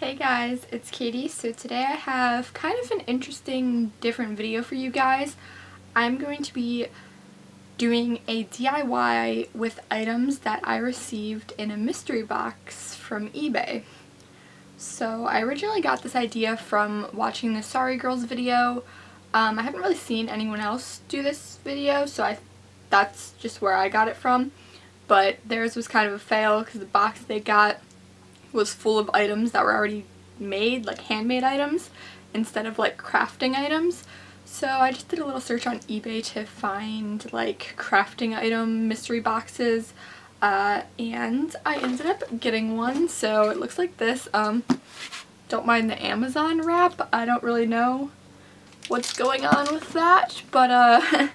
Hey guys, it's Katie. So today I have kind of an interesting, different video for you guys. I'm going to be doing a DIY with items that I received in a mystery box from eBay. So I originally got this idea from watching the Sorry Girls video. I haven't really seen anyone else do this video, so that's just where I got it from. But theirs was kind of a fail because the box they got was full of items that were already made, like handmade items, instead of like crafting items. So I just did a little search on eBay to find like crafting item mystery boxes, and I ended up getting one. So it looks like this. Don't mind the Amazon wrap. I don't really know what's going on with that, but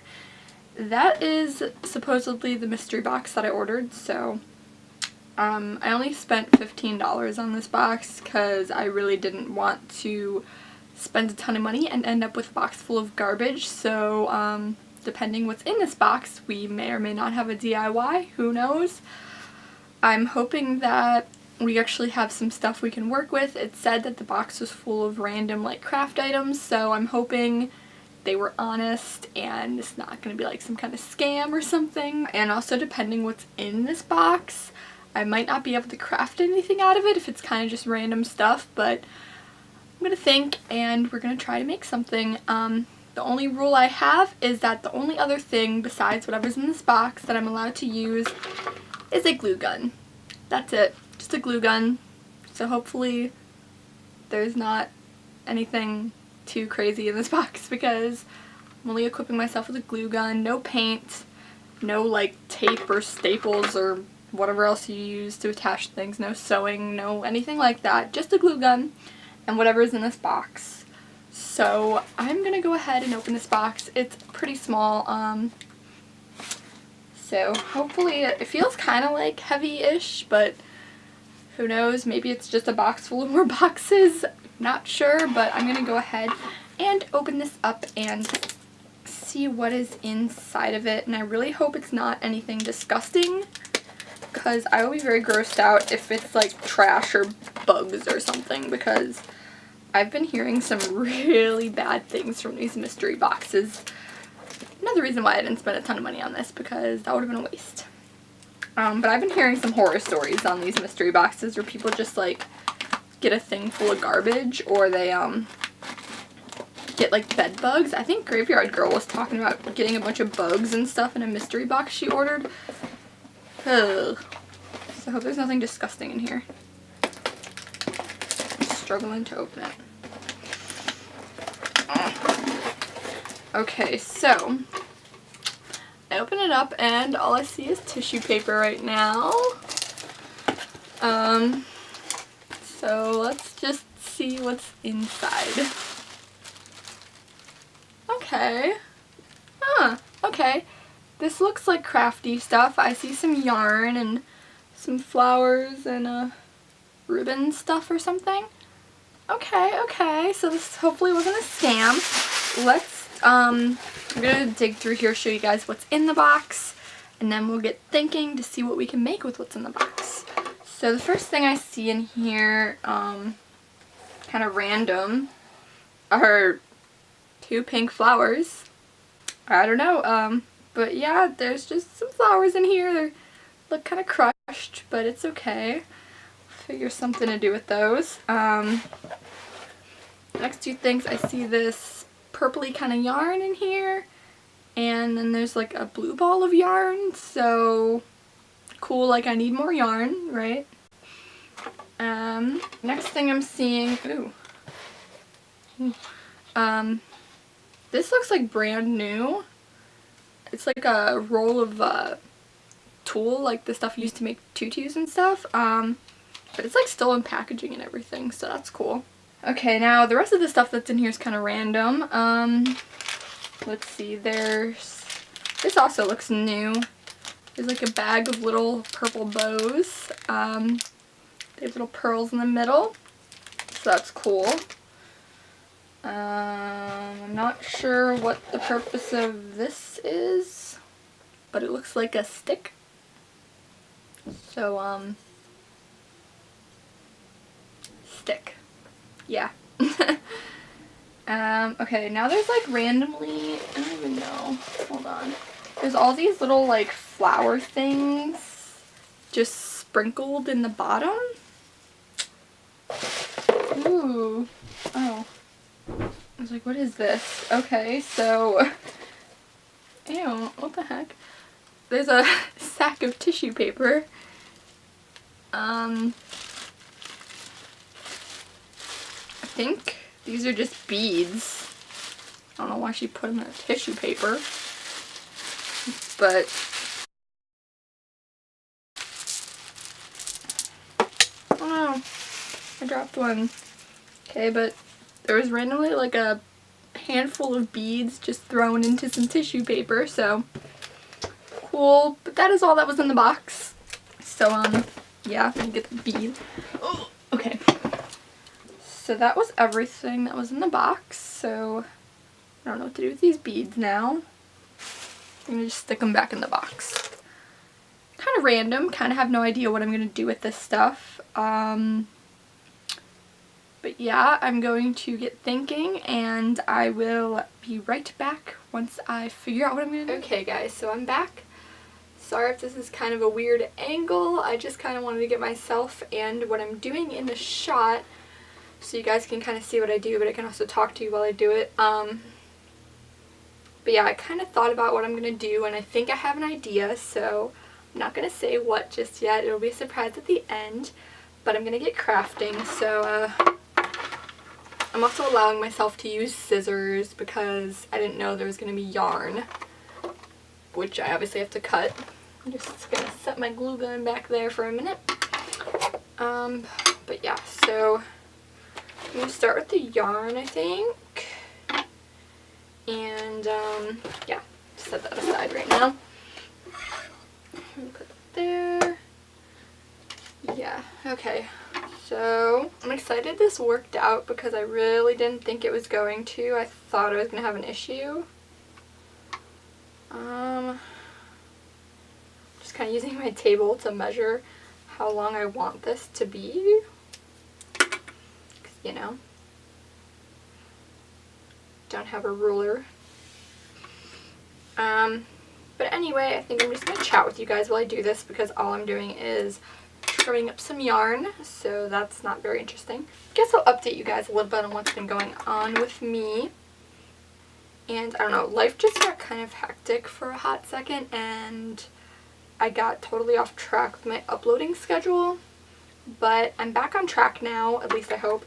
that is supposedly the mystery box that I ordered. So I only spent $15 on this box because I really didn't want to spend a ton of money and end up with a box full of garbage. So depending what's in this box, we may or may not have a DIY. Who knows? I'm hoping that we actually have some stuff we can work with. It said that the box was full of random like craft items, so I'm hoping they were honest and it's not going to be like some kind of scam or something. And also, depending what's in this box, I might not be able to craft anything out of it if it's kind of just random stuff, but I'm going to think and we're going to try to make something. The only rule I have is that the only other thing besides whatever's in this box that I'm allowed to use is a glue gun. That's it. Just a glue gun. So hopefully there's not anything too crazy in this box because I'm only equipping myself with a glue gun. No paint, no like tape or staples or whatever else you use to attach things, no sewing, no anything like that, just a glue gun and whatever is in this box. So I'm gonna go ahead and open this box. It's pretty small, so hopefully it feels kind of like heavy-ish, but who knows, maybe it's just a box full of more boxes, not sure. But I'm gonna go ahead and open this up and see what is inside of it, and I really hope it's not anything disgusting, because I will be very grossed out if it's like trash or bugs or something, because I've been hearing some really bad things from these mystery boxes. Another reason why I didn't spend a ton of money on this, because that would have been a waste. But I've been hearing some horror stories on these mystery boxes where people just like get a thing full of garbage, or they get like bed bugs. I think Graveyard Girl was talking about getting a bunch of bugs and stuff in a mystery box she ordered. Ugh. So I hope there's nothing disgusting in here. I'm struggling to open it. Okay, so I open it up and all I see is tissue paper right now. So let's just see what's inside. Okay. Okay. This looks like crafty stuff. I see some yarn and some flowers and ribbon stuff or something. Okay, so this hopefully wasn't a scam. Let's, I'm gonna dig through here, show you guys what's in the box, and then we'll get thinking to see what we can make with what's in the box. So the first thing I see in here, kind of random, are 2 pink flowers. I don't know, but yeah, there's just some flowers in here. They look kind of crushed, but it's okay. Figure something to do with those. Next 2 things, I see this purpley kind of yarn in here, and then there's like a blue ball of yarn, so cool, like I need more yarn, right? Next thing I'm seeing, this looks like brand new. It's like a roll of tulle, like the stuff used to make tutus and stuff, but it's like still in packaging and everything, so that's cool. Okay, now the rest of the stuff that's in here is kind of random. Let's see, this also looks new. There's like a bag of little purple bows. There's little pearls in the middle, so that's cool. I'm not sure what the purpose of this is, but it looks like a stick. So, stick. yeah. Okay, now there's like randomly, I don't even know, hold on. There's all these little like flower things just sprinkled in the bottom. Ooh, oh. I was like, what is this? Okay, so, ew, what the heck? There's a sack of tissue paper. I think these are just beads. I don't know why she put them in a tissue paper, but oh no, I dropped one. Okay, but there was randomly like a handful of beads just thrown into some tissue paper, so cool. But that is all that was in the box. So yeah, let me get the bead. Oh, okay. So that was everything that was in the box. So I don't know what to do with these beads now. I'm gonna just stick them back in the box. Kind of random. Kind of have no idea what I'm gonna do with this stuff. But yeah, I'm going to get thinking and I will be right back once I figure out what I'm going to do. Okay guys, so I'm back. Sorry if this is kind of a weird angle. I just kind of wanted to get myself and what I'm doing in the shot so you guys can kind of see what I do, but I can also talk to you while I do it. But yeah, I kind of thought about what I'm going to do and I think I have an idea, so I'm not going to say what just yet. It'll be a surprise at the end, but I'm going to get crafting, so I'm also allowing myself to use scissors because I didn't know there was going to be yarn, which I obviously have to cut. I'm just going to set my glue gun back there for a minute. But yeah, so I'm going to start with the yarn, I think. And yeah, set that aside right now. Put that there. Yeah, okay. So I'm excited this worked out because I really didn't think it was going to. I thought I was going to have an issue. Just kind of using my table to measure how long I want this to be. 'Cause, you know, don't have a ruler. But anyway, I think I'm just going to chat with you guys while I do this because all I'm doing is trimming up some yarn, so that's not very interesting. Guess I'll update you guys a little bit on what's been going on with me. And I don't know, life just got kind of hectic for a hot second and I got totally off track with my uploading schedule, but I'm back on track now, at least I hope.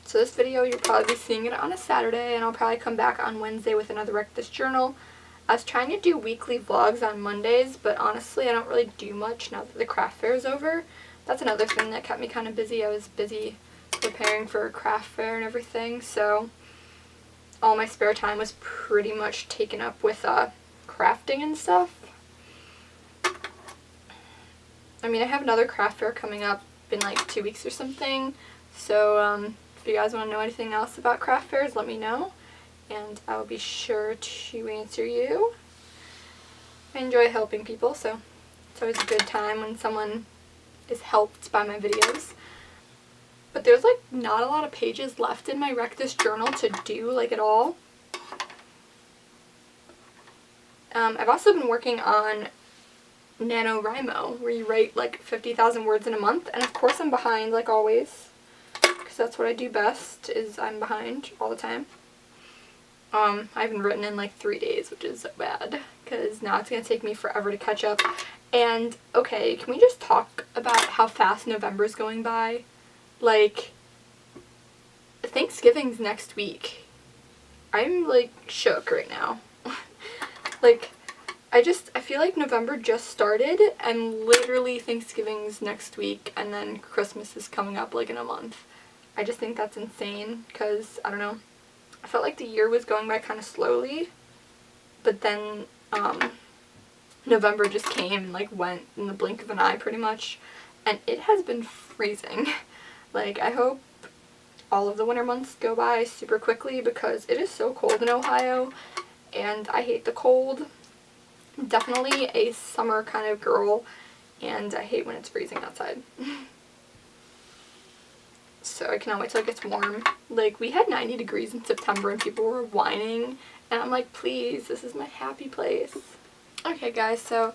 So this video, you'll probably be seeing it on a Saturday, and I'll probably come back on Wednesday with another Wreck This Journal. I was trying to do weekly vlogs on Mondays, but honestly I don't really do much now that the craft fair is over. That's another thing that kept me kind of busy. I was busy preparing for a craft fair and everything, so all my spare time was pretty much taken up with crafting and stuff. I mean, I have another craft fair coming up in like 2 weeks or something, so if you guys want to know anything else about craft fairs, let me know, and I'll be sure to answer you. I enjoy helping people, so it's always a good time when someone is helped by my videos. But there's like not a lot of pages left in my Wreck This Journal to do, like, at all. I've also been working on NaNoWriMo, where you write like 50,000 words in a month, and of course I'm behind like always, because that's what I do best, is I'm behind all the time. I haven't written in like 3 days, which is so bad, because now it's going to take me forever to catch up. And, okay, can we just talk about how fast November's going by? Like, Thanksgiving's next week. I'm like shook right now. Like, I feel like November just started and literally Thanksgiving's next week and then Christmas is coming up like in a month. I just think that's insane because, I don't know, I felt like the year was going by kind of slowly, but then November just came and like went in the blink of an eye pretty much, and it has been freezing. Like, I hope all of the winter months go by super quickly because it is so cold in Ohio and I hate the cold. I'm definitely a summer kind of girl and I hate when it's freezing outside. so I cannot wait till it gets warm. Like, we had 90 degrees in September and people were whining, and I'm like, please, this is my happy place. Okay guys, so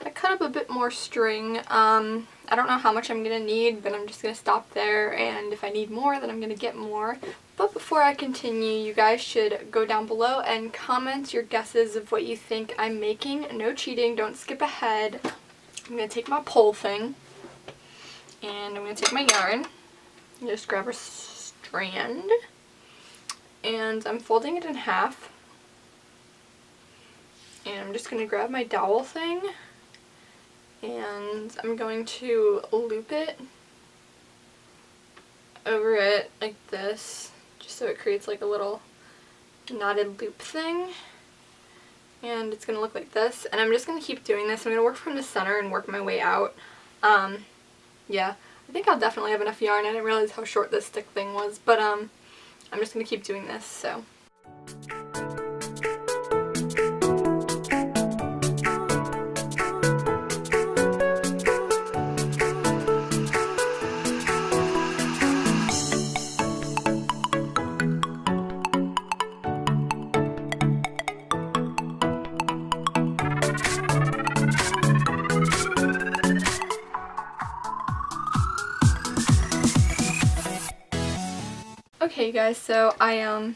I cut up a bit more string. I don't know how much I'm gonna need, but I'm just gonna stop there, and if I need more, then I'm gonna get more. But before I continue, you guys should go down below and comment your guesses of what you think I'm making. No cheating, don't skip ahead. I'm gonna take my pole thing, and I'm gonna take my yarn, and just grab a strand, and I'm folding it in half, and I'm just gonna grab my dowel thing, and I'm going to loop it over it like this, just so it creates like a little knotted loop thing. And it's going to look like this, and I'm just going to keep doing this. I'm going to work from the center and work my way out. Yeah, I think I'll definitely have enough yarn. I didn't realize how short this stick thing was, but I'm just going to keep doing this, so. Okay guys, so I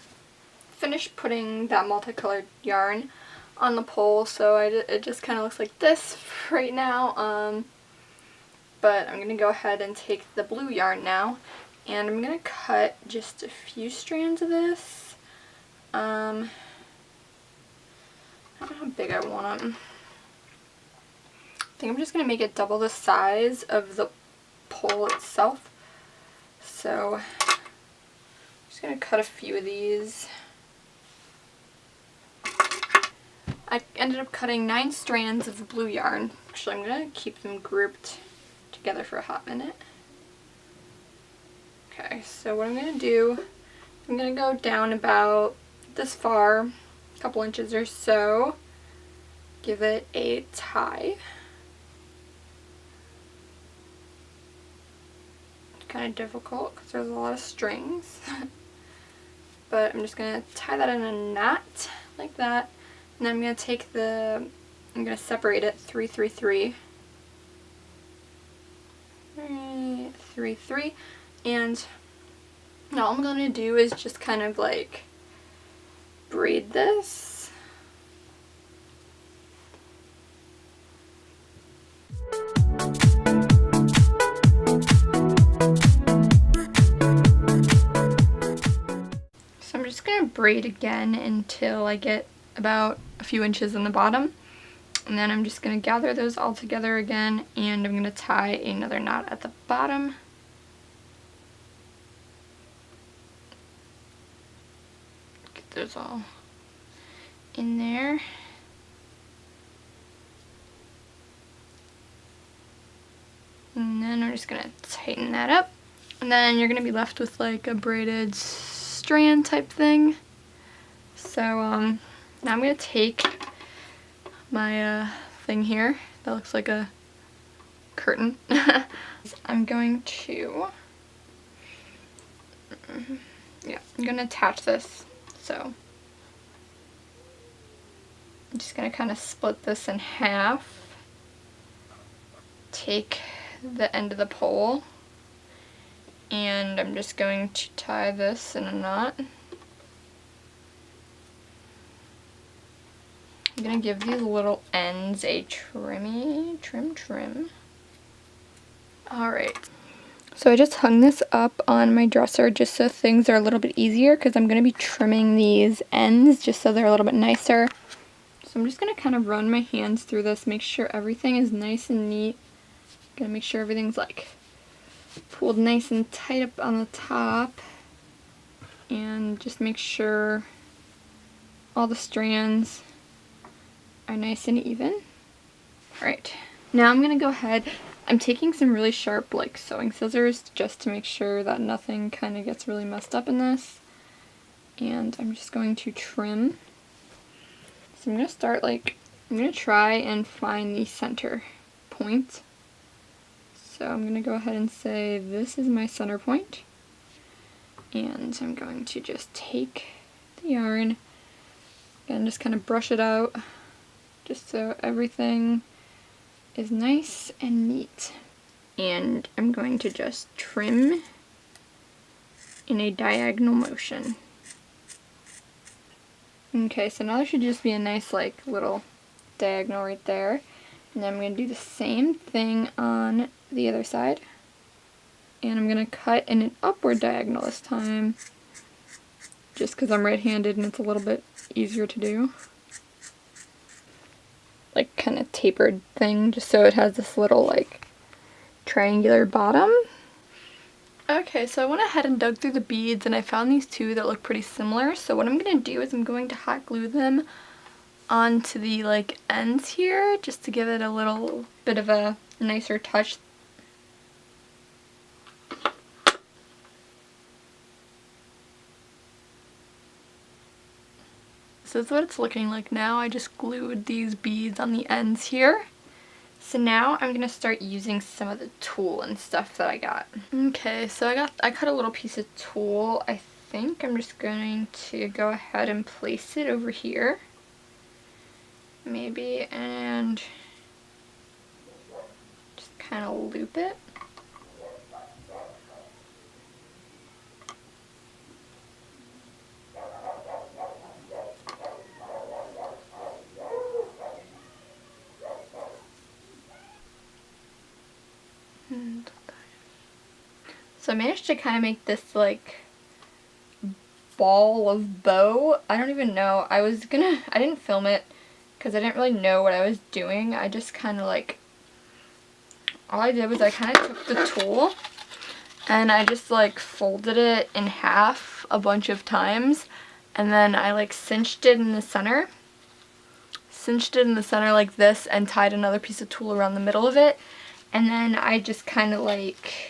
finished putting that multicolored yarn on the pole, so it just kind of looks like this right now, but I'm going to go ahead and take the blue yarn now, and I'm going to cut just a few strands of this. I don't know how big I want them. I think I'm just going to make it double the size of the pole itself, so I'm going to cut a few of these. I ended up cutting 9 strands of the blue yarn. Actually, I'm going to keep them grouped together for a hot minute. Okay, so what I'm going to do, I'm going to go down about this far, a couple inches or so, give it a tie. It's kind of difficult because there's a lot of strings. But I'm just going to tie that in a knot like that, and then I'm going to take I'm going to separate it 3, 3, 3, 3, 3, and now all I'm going to do is just kind of like braid this. Braid again until I get about a few inches in the bottom, and then I'm just going to gather those all together again, and I'm going to tie another knot at the bottom. Get those all in there. And then I'm just going to tighten that up, and then you're going to be left with like a braided strand type thing. So now I'm going to take my thing here that looks like a curtain. I'm going to, yeah, I'm going to attach this. So I'm just going to kind of split this in half, take the end of the pole, and I'm just going to tie this in a knot. I'm going to give these little ends a trim. Alright, so I just hung this up on my dresser just so things are a little bit easier, because I'm going to be trimming these ends just so they're a little bit nicer. So I'm just going to kind of run my hands through this, make sure everything is nice and neat. Going to make sure everything's like pulled nice and tight up on the top, and just make sure all the strands are nice and even. Alright, now I'm going to go ahead, I'm taking some really sharp like sewing scissors just to make sure that nothing kind of gets really messed up in this, and I'm just going to trim. So I'm going to start like, I'm going to try and find the center point. So I'm going to go ahead and say this is my center point. And I'm going to just take the yarn and just kind of brush it out just so everything is nice and neat. And I'm going to just trim in a diagonal motion. Okay, so now there should just be a nice like little diagonal right there. And then I'm going to do the same thing on the other side. And I'm going to cut in an upward diagonal this time, just because I'm right-handed and it's a little bit easier to do. Like kind of tapered thing, just so it has this little like triangular bottom. Okay, so I went ahead and dug through the beads and I found these two that look pretty similar. So what I'm going to do is I'm going to hot glue them onto the like ends here just to give it a little bit of a nicer touch. So this is what it's looking like now. I just glued these beads on the ends here. So now I'm going to start using some of the tulle and stuff that I got. Okay, so I cut a little piece of tulle. I think I'm just going to go ahead and place it over here. Maybe, and just kind of loop it. So I managed to kind of make this like ball of bow. I don't even know. I didn't film it because I didn't really know what I was doing. I just kind of like, all I did was I kind of took the tulle and I just like folded it in half a bunch of times, and then I like cinched it in the center. Cinched it in the center like this and tied another piece of tulle around the middle of it. And then I just kind of like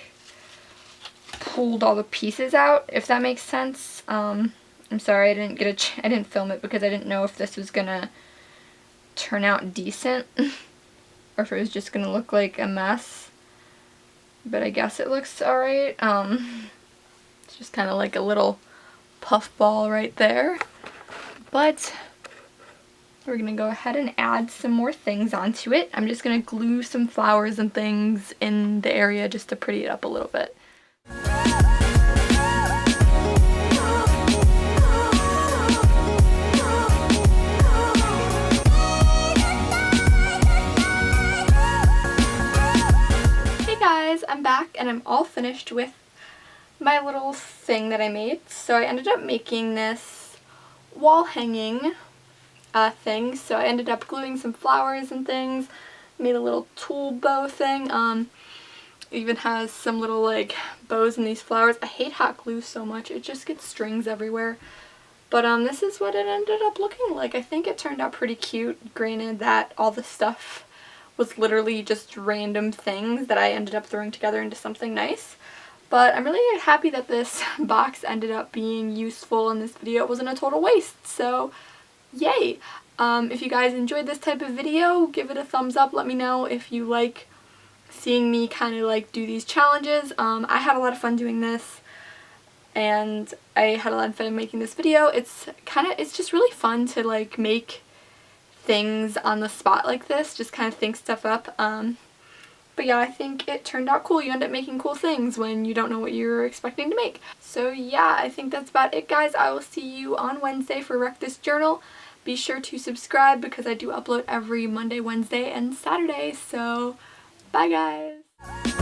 pulled all the pieces out, if that makes sense. I'm sorry I didn't film it because I didn't know if this was gonna turn out decent or if it was just gonna look like a mess. But I guess it looks alright. It's just kind of like a little puff ball right there. But we're gonna go ahead and add some more things onto it. I'm just gonna glue some flowers and things in the area just to pretty it up a little bit. I'm back and I'm all finished with my little thing that I made. So I ended up making this wall hanging thing. So I ended up gluing some flowers and things, made a little tulle bow thing. It even has some little like bows in these flowers. I hate hot glue so much, it just gets strings everywhere. But this is what it ended up looking like. I think it turned out pretty cute, granted that all the stuff was literally just random things that I ended up throwing together into something nice. But I'm really happy that this box ended up being useful and this video wasn't a total waste, so yay! If you guys enjoyed this type of video, give it a thumbs up. Let me know if you like seeing me kind of like do these challenges. I had a lot of fun doing this and I had a lot of fun making this video. It's just really fun to like make things on the spot like this, just kind of think stuff up. But yeah, I think it turned out cool. You end up making cool things when you don't know what you're expecting to make. So yeah, I think that's about it, guys. I will see you on Wednesday for Wreck This Journal. Be sure to subscribe because I do upload every Monday, Wednesday, and Saturday. So bye, guys.